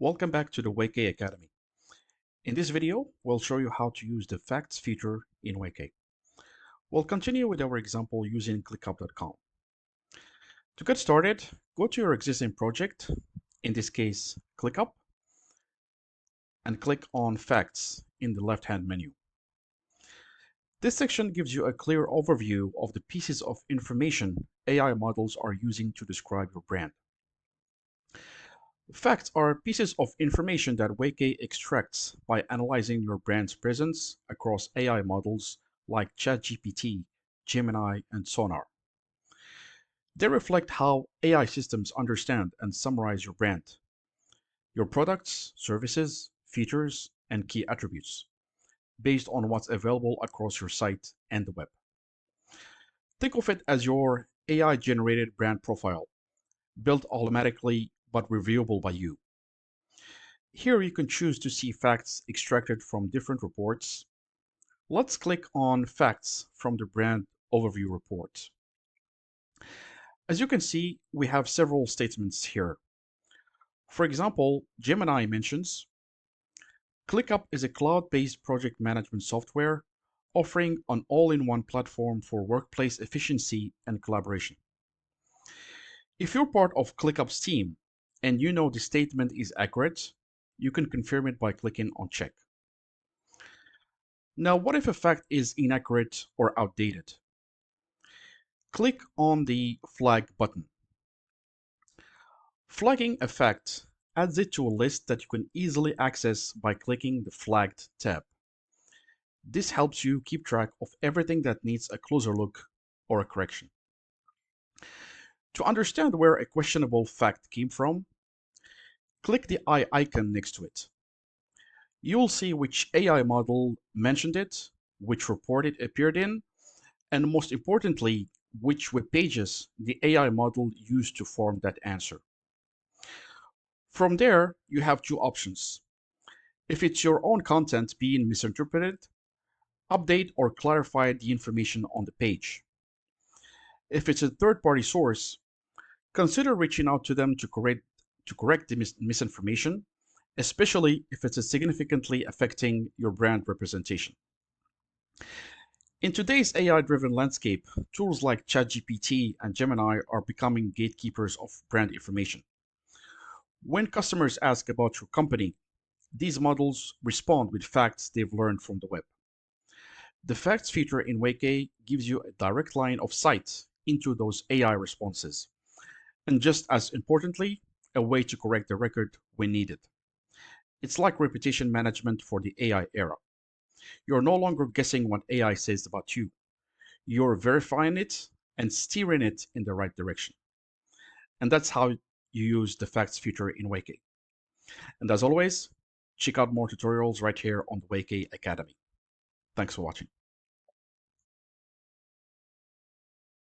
Welcome back to the Waikay Academy. In this video, we'll show you how to use the Facts feature in Waikay. We'll continue with our example using ClickUp.com. To get started, go to your existing project, in this case, ClickUp, and click on Facts in the left-hand menu. This section gives you a clear overview of the pieces of information AI models are using to describe your brand. Facts are pieces of information that Waikay extracts by analyzing your brand's presence across AI models like ChatGPT, Gemini, and Sonar. They reflect how AI systems understand and summarize your brand, your products, services, features, and key attributes, based on what's available across your site and the web. Think of it as your AI-generated brand profile, built automatically but reviewable by you. Here you can choose to see facts extracted from different reports. Let's click on Facts from the Brand Overview report. As you can see, we have several statements here. For example, Gemini mentions, ClickUp is a cloud-based project management software offering an all-in-one platform for workplace efficiency and collaboration. If you're part of ClickUp's team and you know the statement is accurate, you can confirm it by clicking on Check. Now, what if a fact is inaccurate or outdated? Click on the Flag button. Flagging a fact adds it to a list that you can easily access by clicking the Flagged tab. This helps you keep track of everything that needs a closer look or a correction. To understand where a questionable fact came from, click the eye icon next to it. You'll see which AI model mentioned it, which report it appeared in, and most importantly, which web pages the AI model used to form that answer. From there, you have two options. If it's your own content being misinterpreted, update or clarify the information on the page. If it's a third-party source, consider reaching out to them to correct the misinformation, especially if it's significantly affecting your brand representation. In today's AI-driven landscape, tools like ChatGPT and Gemini are becoming gatekeepers of brand information. When customers ask about your company, these models respond with facts they've learned from the web. The Facts feature in Waikay gives you a direct line of sight into those AI responses, and just as importantly, a way to correct the record when needed. It's like reputation management for the AI era. You're no longer guessing what AI says about you. You're verifying it and steering it in the right direction. And that's how you use the Facts feature in Waikay. And as always, check out more tutorials right here on the Waikay Academy. Thanks for watching.